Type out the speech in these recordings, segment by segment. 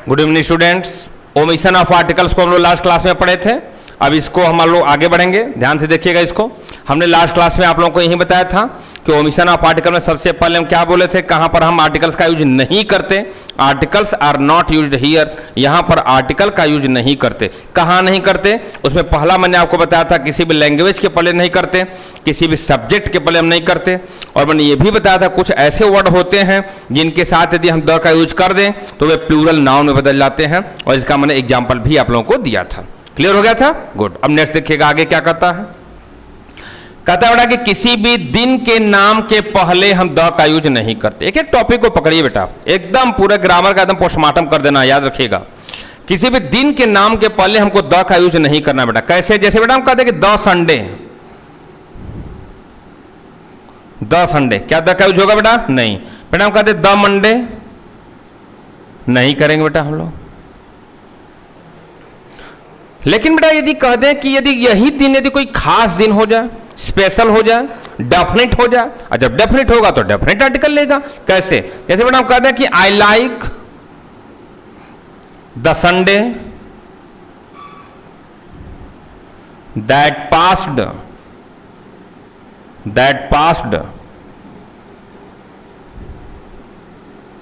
Good evening students. Omission of articles को हम लोग लास्ट क्लास में पढ़े थे। अब इसको हम लोग आगे बढ़ेंगे, ध्यान से देखिएगा इसको। हमने लास्ट क्लास में आप लोगों को यही बताया था कि ओमिशन ऑफ आर्टिकल में सबसे पहले हम क्या बोले थे, कहां पर हम आर्टिकल्स का यूज नहीं करते। Articles are not used here, यहां पर आर्टिकल का यूज नहीं करते। कहां नहीं करते, उसमें पहला मैंने आपको बताया था किसी भी लैंग्वेज के पहले नहीं करते, किसी भी सब्जेक्ट के पहले हम नहीं करते। और मैंने ये भी बताया था कुछ ऐसे वर्ड होते हैं जिनके साथ यदि हम द का यूज कर दें तो वे प्लूरल नाउन में बदल जाते हैं, और इसका मैंने एग्जाम्पल भी आप लोगों को दिया था। क्लियर हो गया था? गुड। अब नेक्स्ट देखिएगा आगे क्या करता है। कहता है बेटा कि किसी भी दिन के नाम के पहले हम द का यूज नहीं करते। एक एक टॉपिक को पकड़िए बेटा, एकदम पूरे ग्रामर का एकदम पोस्टमार्टम कर देना, याद रखिएगा। किसी भी दिन के नाम के पहले हमको द का यूज नहीं करना बेटा। कैसे? जैसे बेटा हम कहते हैं कि द संडे, द संडे, क्या द का यूज होगा बेटा? नहीं। बेटा हम कहते हैं द मंडे, नहीं करेंगे बेटा हम लोग। लेकिन बेटा यदि कह दें कि यदि यही दिन यदि कोई खास दिन हो जाए, स्पेशल हो जाए, डेफिनेट हो जाए, और जब डेफिनेट होगा तो डेफिनेट आर्टिकल लेगा। कैसे? जैसे बेटा हम कहते हैं कि I like the Sunday that passed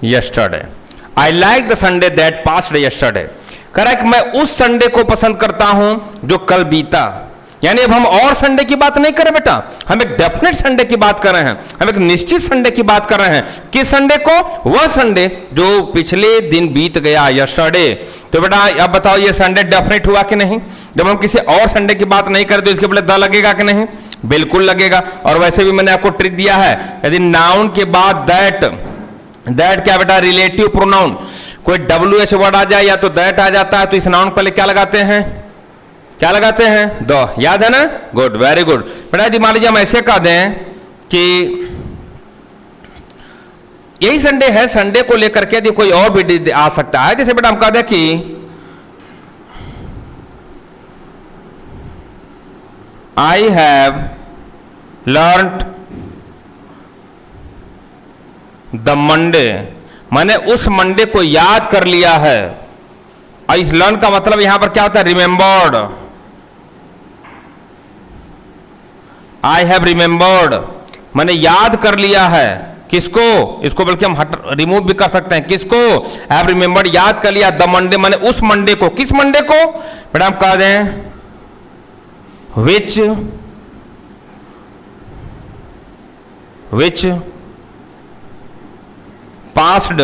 yesterday. I like the Sunday that passed yesterday. Correct, मैं उस संडे को पसंद करता हूं जो कल बीता। यानी अब हम और संडे की बात नहीं कर रहे बेटा, हम एक डेफिनेट संडे की बात कर रहे हैं, हम एक निश्चित संडे की बात कर रहे हैं। किस संडे को? वह संडे जो पिछले दिन बीत गया, यस्टरडे। तो बेटा अब बताओ ये संडे डेफिनेट हुआ कि नहीं? जब हम किसी और संडे की बात नहीं करें तो इसके पहले द लगेगा कि नहीं? बिल्कुल लगेगा। और वैसे भी मैंने आपको ट्रिक दिया है, यदि नाउन के बाद दैट क्या बेटा? Relative pronoun. कोई WH वर्ड आ जाए या तो दैट आ जाता है, तो इस नाउन पहले क्या लगाते हैं? क्या लगाते हैं? द। याद है ना? Good, very good. बेटा यदि मान लीजिए हम ऐसे कह दें कि यही संडे है, संडे को लेकर के यदि कोई और भी आ सकता है, जैसे बेटा हम कह दें कि I have learned the Monday, मैंने उस मंडे को याद कर लिया है। और इस लर्न का मतलब यहां पर क्या होता है? रिमेंबर्ड। आई हैव रिमेंबर्ड, मैंने याद कर लिया है। किसको? इसको बल्कि हम रिमूव भी कर सकते हैं। किसको? हैव रिमेंबर्ड, याद कर लिया। द मंडे, मैंने उस मंडे को। किस मंडे को? बेटा हम कह दें विच पास्ड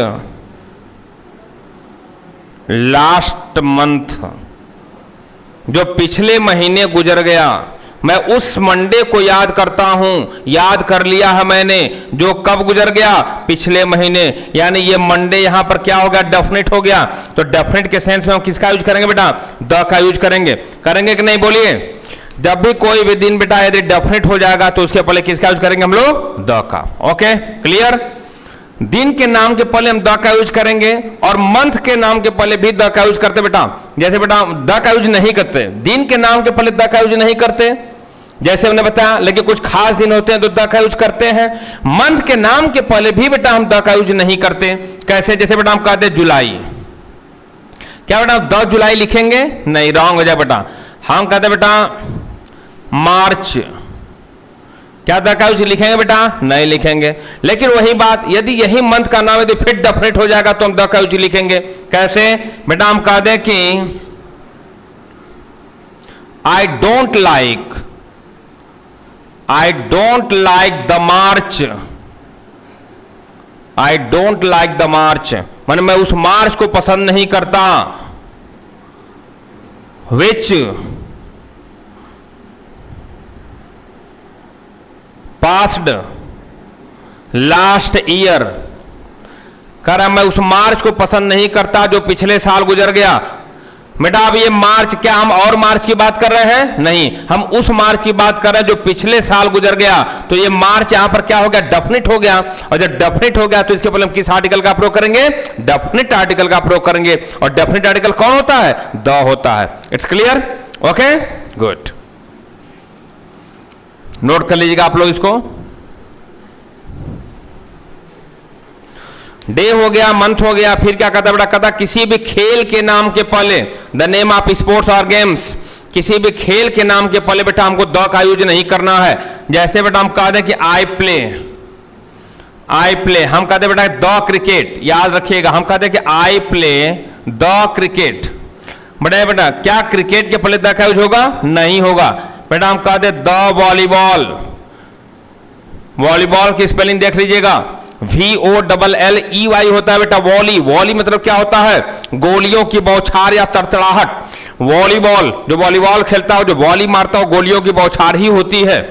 लास्ट मंथ, जो पिछले महीने गुजर गया। मैं उस मंडे को याद करता हूं, याद कर लिया है मैंने, जो कब गुजर गया? पिछले महीने। यानी ये मंडे यहां पर क्या हो गया? डेफिनेट हो गया। तो डेफिनेट के सेंस में हम किसका यूज करेंगे बेटा? द का यूज करेंगे। करेंगे कि नहीं? बोलिए। जब भी कोई भी दिन बेटा यदि डेफिनेट हो जाएगा तो उसके पहले किसका यूज करेंगे हम लोग? द का। Okay, clear? दिन के नाम के पहले हम द का यूज करेंगे, और मंथ के नाम के पहले भी द का यूज करते बेटा। जैसे बेटा द का यूज नहीं करते, दिन के नाम के पहले द का यूज नहीं करते, जैसे हमने बताया। लेकिन कुछ खास दिन होते हैं तो द का यूज करते हैं। मंथ के नाम के पहले भी बेटा हम द का यूज नहीं करते। कैसे? जैसे बेटा हम कहते हैं जुलाई, क्या बेटा 10 जुलाई लिखेंगे? नहीं, रॉन्ग हो जाए बेटा। हम कहते बेटा मार्च, क्या द का यूज लिखेंगे बेटा? नहीं लिखेंगे। लेकिन वही बात, यदि यही मंथ का नाम यदि फिर डेफिनेट हो जाएगा तो हम द का यूज लिखेंगे। कैसे? बेटा हम कह दें कि I don't like the march, I don't like the march, माने मैं उस मार्च को पसंद नहीं करता। विच पास्ड लास्ट ईयर, कह रहा मैं उस मार्च को पसंद नहीं करता जो पिछले साल गुजर गया। बेटा अब ये मार्च, क्या हम और मार्च की बात कर रहे हैं? नहीं, हम उस मार्च की बात कर रहे हैं जो पिछले साल गुजर गया। तो ये मार्च यहां पर क्या हो गया? डेफिनेट हो गया। और जब डेफिनेट हो गया तो इसके पहले हम किस आर्टिकल का प्रयोग करेंगे? डेफिनेट आर्टिकल का प्रयोग करेंगे। और डेफिनेट आर्टिकल कौन होता है? द होता है। It's clear? Okay, good. Note कर लीजिएगा आप लोग इसको। डे हो गया, मंथ हो गया, फिर क्या कहता है बेटा, कहता किसी भी खेल के नाम के पहले, द नेम ऑफ स्पोर्ट्स और गेम्स, किसी भी खेल के नाम के पहले बेटा हमको द का यूज नहीं करना है। जैसे बेटा हम कह दें कि आई प्ले, हम कहते बेटा द क्रिकेट, याद रखिएगा, हम कहते कि आई प्ले द क्रिकेट। बेटा क्या क्रिकेट के पहले द का यूज होगा? नहीं होगा। बेटा हम कहते द वॉलीबॉल, वॉलीबॉल की स्पेलिंग देख लीजिएगा, VOLLEY होता है बेटा वॉली। वॉली मतलब क्या होता है? गोलियों की बौछार या तड़तड़ाहट। वॉलीबॉल, जो वॉलीबॉल खेलता हो, जो वॉली मारता हो, गोलियों की बौछार ही होती है।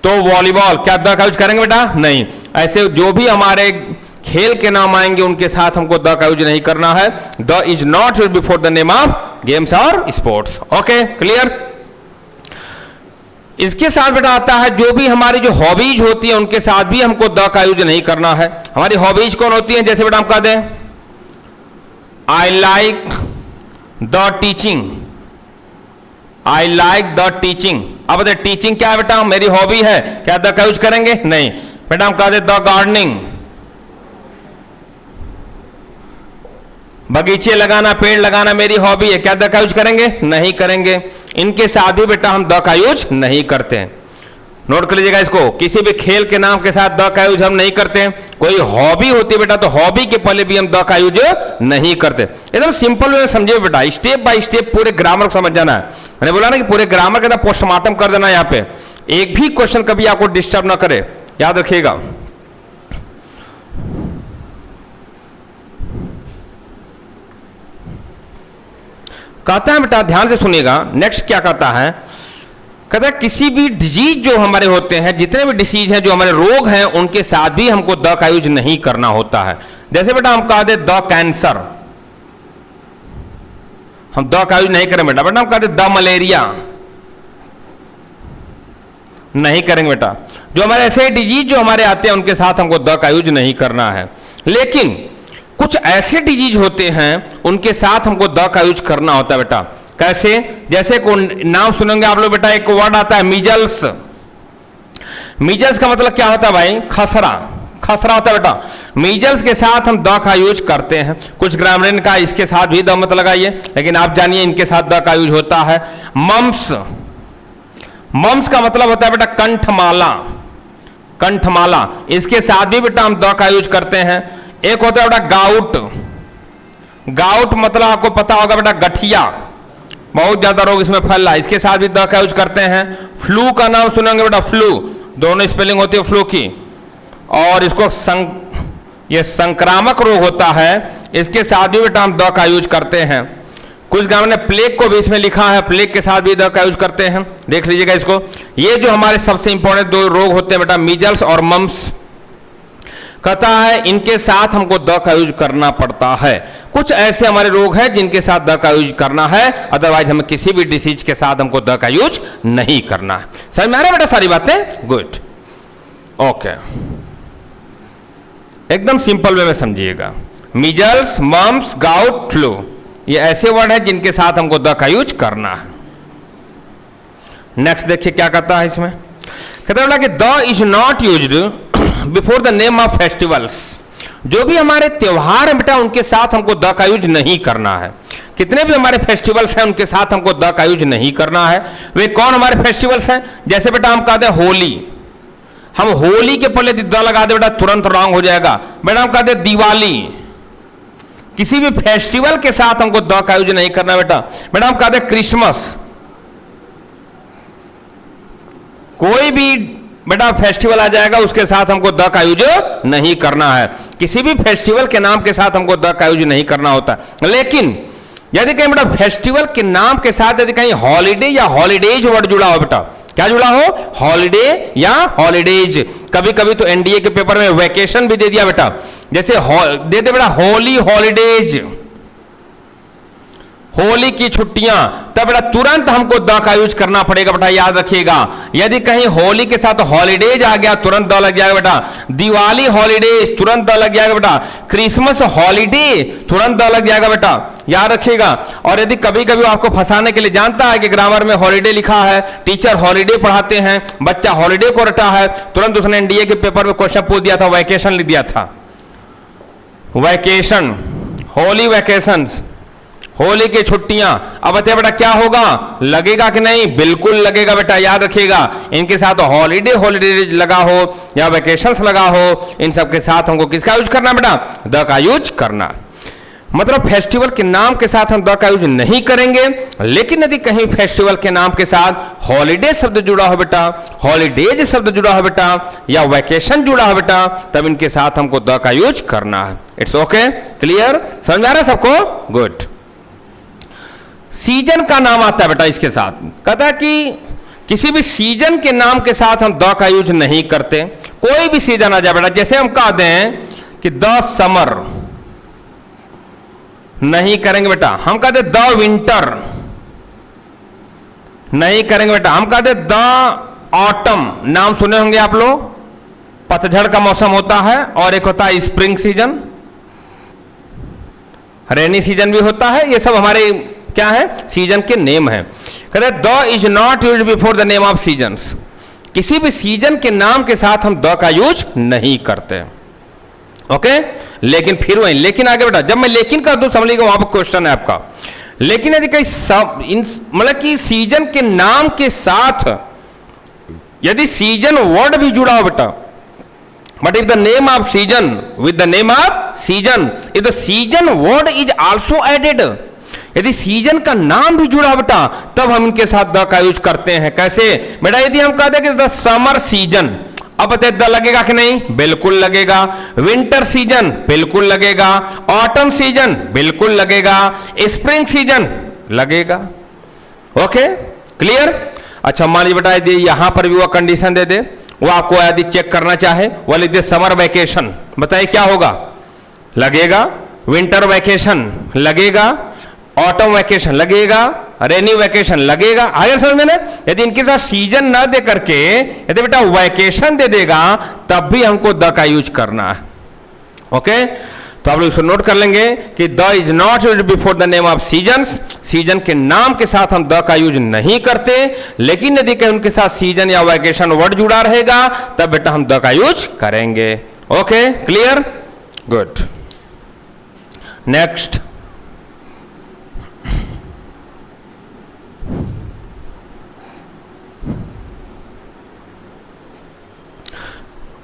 तो वॉलीबॉल, क्या द का यूज करेंगे बेटा? नहीं। ऐसे जो भी हमारे खेल के नाम आएंगे उनके साथ हमको द का यूज नहीं करना है। The is not use before the name of games और स्पोर्ट्स। Okay, clear? इसके साथ बेटा आता है जो भी हमारी जो हॉबीज होती है उनके साथ भी हमको द का यूज नहीं करना है। हमारी हॉबीज कौन होती है? जैसे बेटा हम कह दें I like the teaching, I like the teaching. अब बताइए टीचिंग क्या है बेटा? मेरी हॉबी है, क्या द का यूज करेंगे? नहीं। बेटा हम कह दें द गार्डनिंग, बगीचे लगाना, पेड़ लगाना मेरी हॉबी है, क्या द का यूज करेंगे? नहीं करेंगे। इनके साथ भी बेटा हम द का यूज नहीं करते हैं। नोट कर लीजिएगा इसको, किसी भी खेल के नाम के साथ द का यूज हम नहीं करते हैं। कोई हॉबी होती है बेटा तो हॉबी के पहले भी हम द का यूज नहीं करते। एकदम सिंपल वे में समझिए बेटा, स्टेप बाय स्टेप पूरे ग्रामर को समझ जाना है। मैंने बोला ना कि पूरे ग्रामर के अंदर पोस्टमार्टम कर देना। यहाँ पे एक भी क्वेश्चन कभी आपको डिस्टर्ब ना करे, याद रखिएगा। कहता है बेटा ध्यान से सुनिएगा, नेक्स्ट क्या कहता है? कहता है किसी भी डिजीज जो हमारे होते हैं, जितने भी डिसीज हैं, जो हमारे रोग हैं, उनके साथ भी हमको द का यूज नहीं करना होता है। जैसे बेटा हम कह दे द कैंसर, हम द का यूज नहीं करें बेटा। बेटा हम कह दे द मलेरिया, नहीं करेंगे बेटा। जो हमारे ऐसे डिजीज जो हमारे आते हैं उनके साथ हमको द का यूज नहीं करना है। लेकिन कुछ ऐसे डिजीज होते हैं उनके साथ हमको द का यूज करना होता है बेटा। कैसे? जैसे को नाम सुनेंगे आप लोग बेटा, एक वर्ड आता है मीजल्स। मीजल्स का मतलब क्या होता है भाई? खसरा, खसरा होता है बेटा। मीजल्स के साथ हम द का यूज करते हैं। कुछ ग्रामीण का इसके साथ भी द मत लगाइए, लेकिन आप जानिए इनके साथ द का यूज होता है। मम्स, मम्स का मतलब होता है बेटा कंठमाला, कंठमाला, इसके साथ भी बेटा हम द का यूज करते हैं। एक होता है बेटा गाउट, गाउट मतलब आपको पता होगा बेटा गठिया, बहुत ज्यादा रोग इसमें फैल रहा है, इसके साथ भी द का यूज करते हैं। फ्लू का नाम सुनेंगे बेटा, फ्लू, दोनों स्पेलिंग होती है फ्लू की, और इसको ये संक्रामक रोग होता है, इसके साथ भी बेटा हम द का यूज करते हैं। कुछ गांव ने प्लेग को भी इसमें लिखा है, प्लेग के साथ भी द का यूज करते हैं, देख लीजिएगा इसको। ये जो हमारे सबसे इंपॉर्टेंट दो रोग होते हैं बेटा, मीजल्स और मम्स, कहता है इनके साथ हमको द का यूज करना पड़ता है। कुछ ऐसे हमारे रोग हैं जिनके साथ द का यूज करना है, अदरवाइज हमें किसी भी डिसीज के साथ हमको द का यूज नहीं करना है। समझ में आ रहा है बेटा सारी बातें? गुड, ओके, एकदम सिंपल वे में समझिएगा। मीजल्स, मम्स, गाउट, फ्लू, ये ऐसे वर्ड है जिनके साथ हमको द का यूज करना है। नेक्स्ट देखिए क्या कहता है इसमें। कहता है कि the is not used before the name of festivals. जो भी हमारे त्योहार हैं बेटा उनके साथ हमको द का यूज नहीं करना है। कितने भी हमारे फेस्टिवल्स हैं उनके साथ हमको द का यूज नहीं करना है। वे कौन हमारे फेस्टिवल्स हैं? जैसे बेटा हम कहते हैं होली, हम होली के पहले द लगा दे बेटा तुरंत रॉन्ग हो जाएगा। बेटा हम कहते हैं दिवाली, किसी भी फेस्टिवल के साथ हमको द का यूज नहीं करना बेटा। बेटा हम कहते हैं क्रिसमस, कोई भी बेटा फेस्टिवल आ जाएगा उसके साथ हमको द का यूज नहीं करना है। किसी भी फेस्टिवल के नाम के साथ हमको द का यूज नहीं करना होता। लेकिन यदि कहीं बेटा फेस्टिवल के नाम के साथ यदि कहीं हॉलीडे या हॉलीडेज वर्ड जुड़ा हो बेटा, क्या जुड़ा हो? हॉलीडे या हॉलीडेज। कभी कभी तो एनडीए के पेपर में वैकेशन भी दे दिया बेटा, जैसे दे दे बेटा होली हॉलीडेज, होली की छुट्टियां, तब बेटा तुरंत हमको द का यूज करना पड़ेगा बेटा, याद रखिएगा। यदि कहीं होली के साथ हॉलीडेज आ गया तुरंत द लग जाएगा बेटा। दिवाली हॉलीडेज तुरंत द लग जाएगा बेटा। क्रिसमस हॉलीडे तुरंत द लग जाएगा बेटा, याद रखिएगा। और यदि कभी कभी आपको फंसाने के लिए जानता है कि ग्रामर में हॉलीडे लिखा है, टीचर हॉलीडे पढ़ाते हैं, बच्चा हॉलीडे को रटा है, तुरंत उसने एनडीए के पेपर में क्वेश्चन पूछ दिया था, वैकेशन लिख दिया था। वैकेशन, होली वैकेशंस, होली की छुट्टियां। अब बताइए बेटा क्या होगा, लगेगा कि नहीं? बिल्कुल लगेगा बेटा, याद रखिएगा। इनके साथ हॉलीडे हॉलीडे लगा हो या वैकेशंस लगा हो, इन सब के साथ हमको किसका यूज करना बेटा? द का यूज करना। मतलब फेस्टिवल के नाम के साथ हम द का यूज नहीं करेंगे, लेकिन यदि कहीं फेस्टिवल के नाम के साथ हॉलीडे शब्द जुड़ा हो बेटा, हॉलीडेज शब्द जुड़ा हो बेटा, या वैकेशन जुड़ा हो बेटा, तब इनके साथ हमको द का यूज करना है। इट्स ओके, क्लियर, समझ आ रहा है सबको? गुड। सीजन का नाम आता है बेटा इसके साथ। कहता है कि किसी भी सीजन के नाम के साथ हम द का यूज नहीं करते। कोई भी सीजन आ जाए बेटा, जैसे हम कह दें कि द समर, नहीं करेंगे बेटा। हम कहते द विंटर, नहीं करेंगे बेटा। हम कहते द ऑटम, नाम सुने होंगे आप लोग, पतझड़ का मौसम होता है, और एक होता है स्प्रिंग सीजन, रेनी सीजन भी होता है। ये सब हमारे क्या है? सीजन के नेम है। कहते the is not use before the name of seasons. किसी भी सीजन के नाम के साथ हम द का यूज नहीं करते। ओके, लेकिन फिर वही लेकिन आगे बेटा, जब मैं लेकिन कर दूं समझ लीजिएगा वहां पर क्वेश्चन है आपका। लेकिन यदि कहीं मतलब कि सीजन के नाम के साथ यदि सीजन वर्ड भी जुड़ा हो बेटा, but if the name of season with the name of season, if the season word is also added, यदि सीजन का नाम भी जुड़ा बेटा, तब हम इनके साथ द का यूज करते हैं। कैसे बेटा? यदि हम कहते हैं कि द समर सीजन, अब बताइए द लगेगा कि नहीं? बिल्कुल लगेगा। विंटर सीजन बिल्कुल लगेगा। ऑटम सीजन बिल्कुल लगेगा। स्प्रिंग सीजन लगेगा। Okay, clear? अच्छा, मान लीजिए बेटा यदि यहां पर भी वो कंडीशन दे दे, वो आपको यदि चेक करना चाहे, वो लिख दे समर वैकेशन, बताइए क्या होगा? लगेगा। विंटर वैकेशन लगेगा। ऑटम वैकेशन लगेगा। रेनी वैकेशन लगेगा। आगे समझ में? यदि इनके साथ सीजन ना दे करके यदि बेटा वैकेशन दे देगा, तब भी हमको द का यूज करना है। ओके, तो आप लोग इसको नोट कर लेंगे कि the is not used before the name of seasons. Season के नाम के साथ हम द का यूज नहीं करते, लेकिन यदि कहीं उनके साथ सीजन या वैकेशन वर्ड जुड़ा रहेगा, तब बेटा हम द का यूज करेंगे। Okay, clear, good. Next,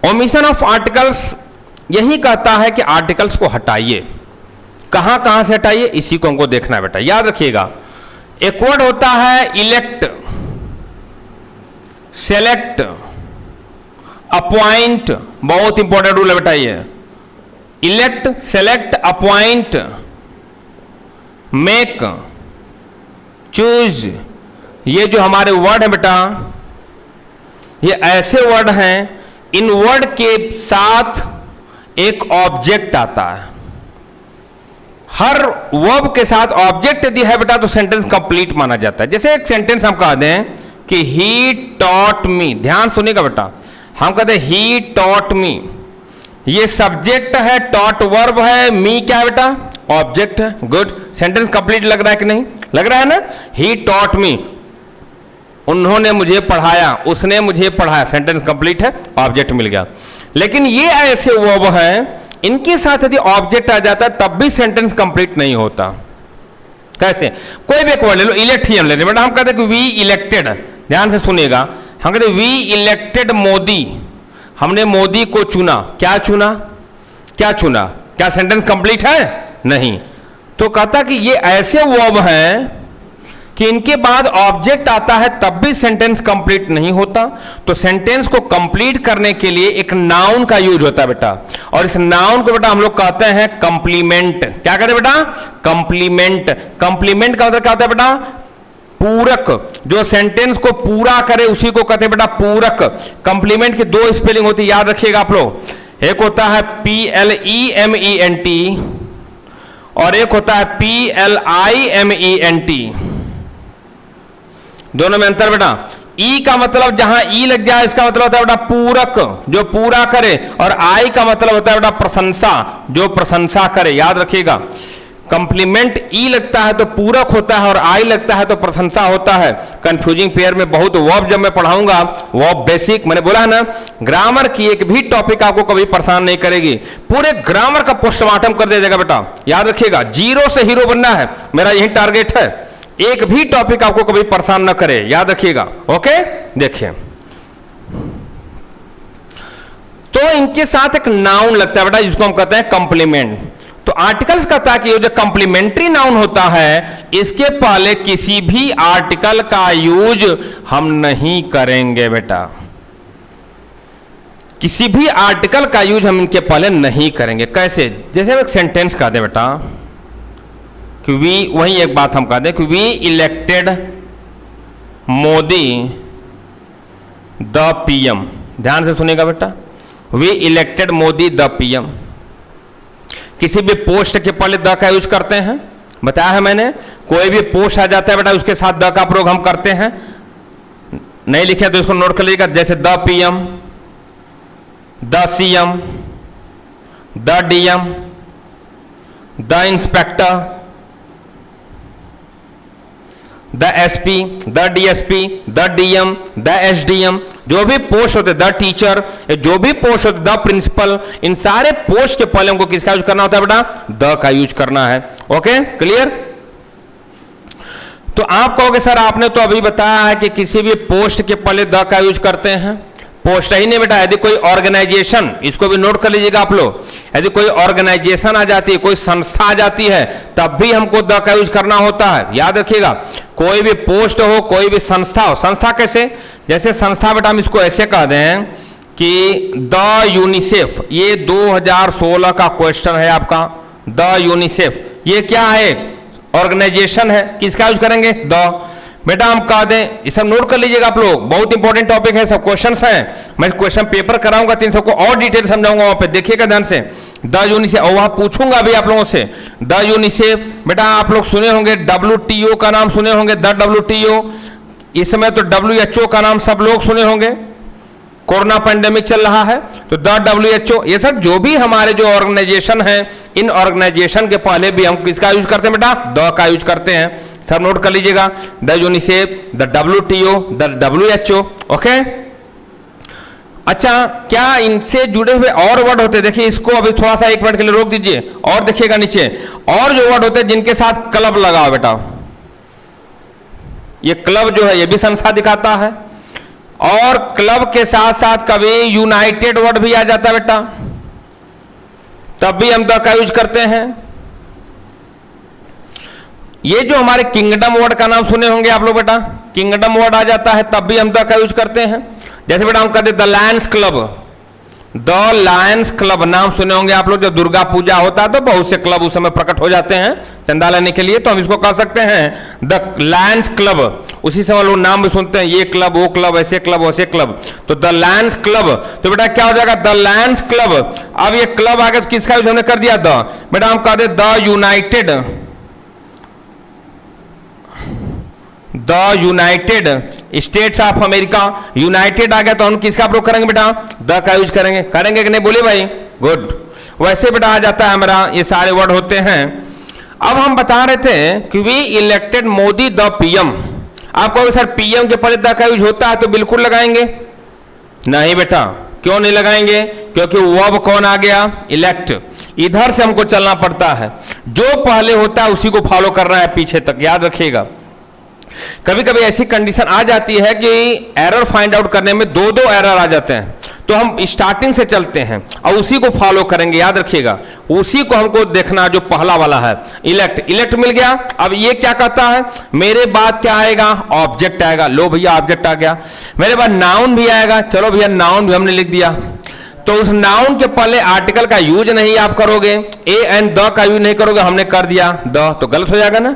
omission of articles यही कहता है कि आर्टिकल्स को हटाइए। कहां कहां से हटाइए, इसी को हमको देखना है बेटा। याद रखिएगा, एक वर्ड होता है इलेक्ट, सेलेक्ट, अपॉइंट, बहुत इंपॉर्टेंट रूल है बेटा ये। Elect, select, appoint, make, choose, ये जो हमारे वर्ड है बेटा, ये ऐसे वर्ड हैं, इन वर्ड के साथ एक ऑब्जेक्ट आता है। हर वर्ब के साथ ऑब्जेक्ट यदि है बेटा, तो सेंटेंस कंप्लीट माना जाता है। जैसे एक सेंटेंस हम कह दें कि ही टॉट मी, ध्यान सुनिएगा बेटा, हम कहते हैं ही टॉट मी, ये सब्जेक्ट है, टॉट वर्ब है, मी क्या है बेटा? ऑब्जेक्ट है। गुड, सेंटेंस कंप्लीट लग रहा है कि नहीं? लग रहा है ना? ही टॉट मी, उन्होंने मुझे पढ़ाया, उसने मुझे पढ़ाया, सेंटेंस कंप्लीट है, ऑब्जेक्ट मिल गया। लेकिन ये ऐसे वर्ब हैं, इनके साथ यदि ऑब्जेक्ट आ जाता है तब भी सेंटेंस कंप्लीट नहीं होता। कैसे? कोई भी एक वर्ड ले लो, इलेक्ट ही हम ले रहे हैं, हम कहते हैं कि वी इलेक्टेड, ध्यान से सुनिएगा, हम कहते हैं वी इलेक्टेड मोदी, हमने मोदी को चुना। क्या चुना? क्या चुना? क्या सेंटेंस कंप्लीट है? नहीं। तो कहता कि ये ऐसे वर्ब हैं कि इनके बाद ऑब्जेक्ट आता है तब भी सेंटेंस कंप्लीट नहीं होता। तो सेंटेंस को कंप्लीट करने के लिए एक नाउन का यूज होता है बेटा, और इस नाउन को बेटा हम लोग कहते हैं कंप्लीमेंट। क्या कहते हैं बेटा? कंप्लीमेंट। कंप्लीमेंट का मतलब क्या होता है बेटा? पूरक, जो सेंटेंस को पूरा करे उसी को कहते हैं बेटा पूरक। कंप्लीमेंट की दो स्पेलिंग होती है, याद रखिएगा आप लोग, एक होता है PLEMENT और एक होता है PLIMENT। दोनों में अंतर बेटा। ई का मतलब जहां ई लग जाए इसका मतलब होता है बेटा पूरक, जो पूरा करे, और आई का मतलब होता है बेटा प्रशंसा, जो प्रशंसा करे। याद रखिएगा, कंप्लीमेंट ई लगता है तो पूरक होता है और आई लगता है तो प्रशंसा होता है। कंफ्यूजिंग पेयर में बहुत वर्ब जब मैं पढ़ाऊंगा, वर्ब बेसिक, मैंने बोला है ना, ग्रामर की एक भी टॉपिक आपको कभी परेशान नहीं करेगी, पूरे ग्रामर का पोस्टमार्टम कर दे देगा बेटा। याद रखिएगा, जीरो से हीरो बनना है, मेरा यही टारगेट है। एक भी टॉपिक आपको कभी परेशान न करे, याद रखिएगा। ओके, देखिए तो इनके साथ एक नाउन लगता है बेटा, जिसको हम कहते हैं कंप्लीमेंट। तो आर्टिकल्स कहता है कि ये जो कंप्लीमेंट्री नाउन होता है, इसके पहले किसी भी आर्टिकल का यूज हम नहीं करेंगे बेटा, किसी भी आर्टिकल का यूज हम इनके पहले नहीं करेंगे। कैसे? जैसे हम एक सेंटेंस कह दें बेटा कि वी, वही एक बात हम कह दें कि we elected Modi the PM. ध्यान से सुनेगा बेटा, we elected Modi the PM. किसी भी पोस्ट के पहले द का यूज करते हैं, बताया है मैंने। कोई भी पोस्ट आ जाता है बेटा, उसके साथ द का प्रयोग हम करते हैं। नहीं लिखे तो इसको नोट कर लीजिएगा, जैसे the PM, the CM, the DM, the inspector, the SP, the DSP, the DM, the SDM, जो भी पोस्ट होते, द टीचर, जो भी पोस्ट होते, द प्रिंसिपल, इन सारे पोस्ट के पहले हमको किसका यूज करना होता है बेटा? द का यूज करना है। Okay, clear? तो आप कहोगे सर आपने तो अभी बताया है कि किसी भी पोस्ट के पहले द का यूज करते हैं। पोस्ट ही नहीं बेटा, यदि कोई ऑर्गेनाइजेशन, इसको भी नोट कर लीजिएगा आप लोग, यदि कोई ऑर्गेनाइजेशन आ जाती है, कोई संस्था आ जाती है, तब भी हमको द का यूज करना होता है। याद रखिएगा, कोई भी पोस्ट हो, कोई भी संस्था हो। संस्था कैसे? जैसे संस्था बेटा हम इसको ऐसे कह दें कि द यूनिसेफ, ये 2016 का क्वेश्चन है आपका। द यूनिसेफ ये क्या है? ऑर्गेनाइजेशन है। किसका यूज करेंगे? द। बेटा हम कह दें, ये सब नोट कर लीजिएगा आप लोग, बहुत इंपॉर्टेंट टॉपिक है, सब क्वेश्चंस हैं। मैं क्वेश्चन पेपर कराऊंगा, 300 को और डिटेल समझाऊंगा वहां पे, देखिएगा ध्यान से। द यूनिसेफ, और वहां पूछूंगा भी आप लोगों से। द यूनिसेफ बेटा आप लोग सुने होंगे, WTO का नाम सुने होंगे, द WTO। इस समय तो WHO का नाम सब लोग सुने होंगे, कोरोना पैंडेमिक चल रहा है तो द WHO। ये सब जो भी हमारे जो ऑर्गेनाइजेशन है, इन ऑर्गेनाइजेशन के पहले भी हम किसका यूज करते हैं बेटा? द का यूज करते हैं। सब नोट कर लीजिएगा, the UNICEF, the WTO, the WHO। Okay, अच्छा क्या इनसे जुड़े हुए और वर्ड होते? देखिए इसको अभी थोड़ा सा 1 मिनट के लिए रोक दीजिए और देखिएगा नीचे, और जो वर्ड होते हैं जिनके साथ क्लब लगा बेटा, ये क्लब जो है ये भी संस्था दिखाता है, और क्लब के साथ साथ कभी यूनाइटेड वर्ड भी आ जाता है बेटा, तब भी हम द का यूज करते हैं। ये जो हमारे किंगडम वर्ड का नाम सुने होंगे आप लोग बेटा, किंगडम वर्ड आ जाता है तब भी हम द का यूज करते हैं। जैसे बेटा हम कहते हैं the Lions club, the Lions club नाम सुने होंगे आप लोग। जब दुर्गा पूजा होता है तो बहुत से क्लब उस समय प्रकट हो जाते हैं चंदा लेने के लिए, तो हम इसको कह सकते हैं द लायंस क्लब। उसी समय लोग नाम भी सुनते हैं, ये क्लब, वो क्लब, ऐसे क्लब, वैसे क्लब, तो द लायंस क्लब। तो बेटा क्या हो जाएगा? The Lions club. अब ये क्लब आ गया तो किसका यूज हमने कर दिया? द। बेटा हम कहते the united, the united states of America. United आ गया तो हम किसका प्रयोग करेंगे बेटा? द का यूज करेंगे। करेंगे कि नहीं बोले भाई? गुड। वैसे बेटा आ जाता है हमारा, ये सारे वर्ड होते हैं। अब हम बता रहे थे कि we elected Modi the PM. आप कहोगे सर पीएम के पहले द का यूज होता है तो बिल्कुल लगाएंगे। नहीं बेटा, क्यों नहीं लगाएंगे? क्योंकि वर्ब कौन आ गया? इलेक्ट। इधर से हमको चलना पड़ता है, जो पहले होता है उसी को फॉलो करना है पीछे तक, याद रखिएगा। कभी कभी ऐसी कंडीशन आ जाती है कि एरर फाइंड आउट करने में दो एरर आ जाते हैं, तो हम स्टार्टिंग से चलते हैं और उसी को फॉलो करेंगे, याद रखिएगा। उसी को हमको देखना जो पहला वाला है, इलेक्ट। इलेक्ट मिल गया। अब ये क्या कहता है? मेरे बाद क्या आएगा? ऑब्जेक्ट आएगा। लो भैया ऑब्जेक्ट आ गया। मेरे बाद नाउन भी आएगा। चलो भैया नाउन भी हमने लिख दिया। तो उस नाउन के पहले आर्टिकल का यूज नहीं आप करोगे, ए एंड द का यूज नहीं करोगे, हमने कर दिया द, तो गलत हो जाएगा ना?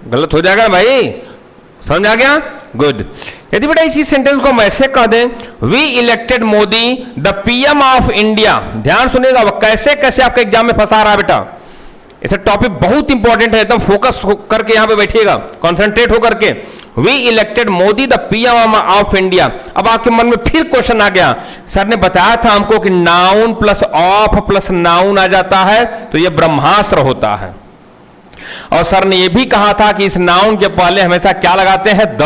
गलत हो जाएगा ना भाई? समझ आ गया? गुड। यदि बेटा इसी सेंटेंस को हम ऐसे कह दें, we elected Modi the PM of India. ध्यान सुनिएगा, कैसे कैसे आपके एग्जाम में फंसा रहा है बेटा। ऐसा टॉपिक बहुत इंपॉर्टेंट है, एकदम फोकस करके यहां पे बैठिएगा, कॉन्सेंट्रेट होकर के। We elected Modi the PM of India. अब आपके मन में फिर क्वेश्चन आ गया, सर ने बताया था हमको कि noun plus of plus noun आ जाता है तो यह ब्रह्मास्त्र होता है। और सर ने ये भी कहा था कि इस नाउन के पहले हमेशा क्या लगाते हैं, द।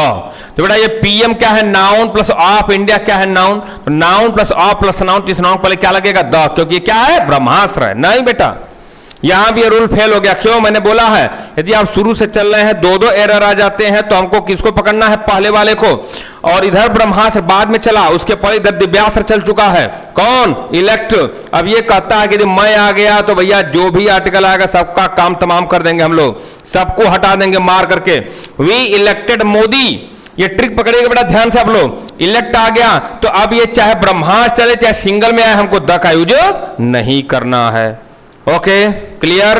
तो बेटा ये पीएम क्या है, नाउन प्लस ऑफ इंडिया क्या है, नाउन। तो noun plus of plus noun, तो इस नाउन पहले क्या लगेगा, द, क्योंकि क्या है, ब्रह्मास्त्र है। नहीं बेटा, यहां भी ये रूल फेल हो गया। क्यों, मैंने बोला है यदि आप शुरू से चल रहे हैं, दो एरर आ जाते हैं, तो हमको किसको पकड़ना है, पहले वाले को। और इधर ब्रह्मास्त्र बाद में चला, उसके पहले इधर दिव्यास्त्र चल चुका है, कौन, इलेक्ट। अब ये कहता है कि यदि मैं आ गया तो भैया जो भी आर्टिकल आएगा सबका काम तमाम कर देंगे हम लोग, सबको हटा देंगे मार करके। वी इलेक्टेड मोदी, ये ट्रिक पकड़ेगा बेटा ध्यान से आप लोग। इलेक्ट आ गया तो अब ये चाहे ब्रह्मास्त्र चले चाहे सिंगल में आए, हमको द का यूज नहीं करना है। Okay, clear,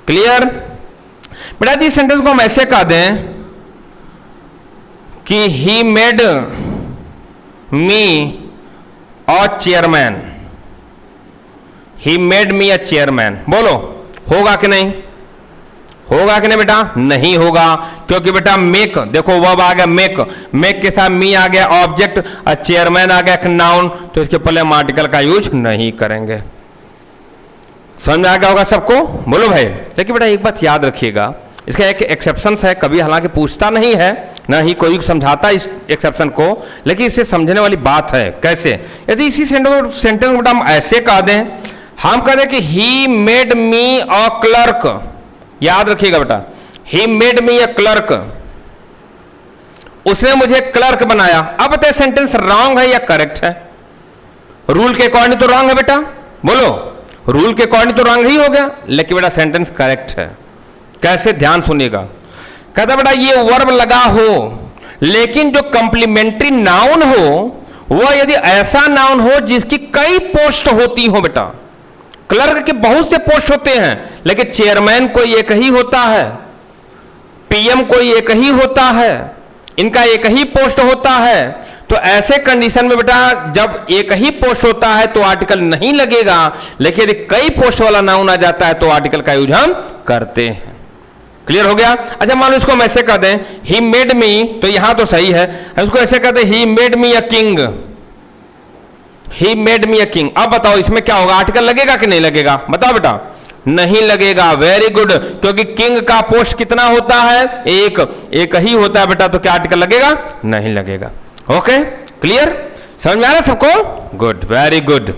clear. बेटा जी सेंटेंस को हम ऐसे कह दें कि he made me a chairman, he made me a chairman. बोलो होगा कि नहीं, होगा कि नहीं बेटा, नहीं होगा, क्योंकि बेटा मेक, देखो वर्ब आ गया मेक, मेक के साथ मी आ गया ऑब्जेक्ट, और चेयरमैन आ गया एक नाउन, तो इसके पहले हम आर्टिकल का यूज नहीं करेंगे। समझ में आ गया होगा सबको, बोलो भाई। लेकिन बेटा एक बात याद रखिएगा, इसका एक एक्सेप्शन है, कभी हालांकि पूछता नहीं है, ना ही कोई समझाता इस एक्सेप्शन को, लेकिन इसे समझने वाली बात है। कैसे, यदि इसी सेंटेंस में बेटा हम ऐसे कह दें, हम कह दें कि he made me a clerk, याद रखिएगा बेटा, he made me a clerk, उसने मुझे क्लर्क बनाया। अब बताइए सेंटेंस रॉन्ग है या करेक्ट है, रूल के अकॉर्डिंग तो रॉन्ग है बेटा, बोलो, रूल के अकॉर्डिंग तो रॉन्ग ही हो गया, लेकिन बेटा सेंटेंस करेक्ट है। कैसे, ध्यान सुनिएगा। कहता बेटा ये वर्ब लगा हो, लेकिन जो कंप्लीमेंट्री नाउन हो वह यदि ऐसा नाउन हो जिसकी कई पोस्ट होती हो। बेटा क्लर्क के बहुत से पोस्ट होते हैं, लेकिन चेयरमैन कोई एक ही होता है, पीएम कोई एक ही होता है, इनका एक ही पोस्ट होता है। तो ऐसे कंडीशन में बेटा जब एक ही पोस्ट होता है तो आर्टिकल नहीं लगेगा, लेकिन यदि कई पोस्ट वाला नाउन आ जाता है तो आर्टिकल का यूज हम करते हैं। क्लियर हो गया। अच्छा मान लो इसको हम ऐसे कह दें, ही मेड मी, तो यहां तो सही है, इसको ऐसे कहते हैं he made me a king, he made me a king. अब बताओ इसमें क्या होगा, आर्टिकल लगेगा कि नहीं लगेगा, बताओ बेटा, नहीं लगेगा। वेरी गुड, क्योंकि किंग का पोस्ट कितना होता है, एक ही होता है बेटा, तो क्या आर्टिकल लगेगा, नहीं लगेगा। ओके, क्लियर, समझ में आ रहा है सबको, गुड, वेरी गुड।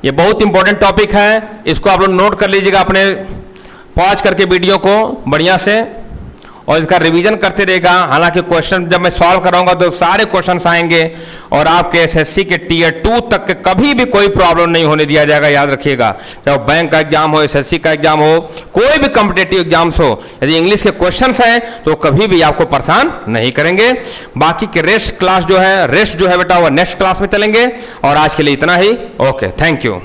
ये बहुत इंपॉर्टेंट टॉपिक है, इसको आप लोग नोट कर लीजिएगा अपने, पॉज करके वीडियो को बढ़िया से, और इसका रिवीजन करते रहेगा। हालांकि क्वेश्चन जब मैं सॉल्व कराऊंगा तो सारे क्वेश्चंस आएंगे, और आपके एसएससी के टीयर 2 तक के कभी भी कोई प्रॉब्लम नहीं होने दिया जाएगा, याद रखिएगा। चाहे बैंक का एग्जाम हो, एसएससी का एग्जाम हो, कोई भी कॉम्पिटेटिव एग्जाम्स हो, यदि इंग्लिश के क्वेश्चंस हैं तो कभी भी आपको परेशान नहीं करेंगे। बाकी के रेस्ट जो है बेटा वो नेक्स्ट क्लास में चलेंगे, और आज के लिए इतना ही। Okay, thank you.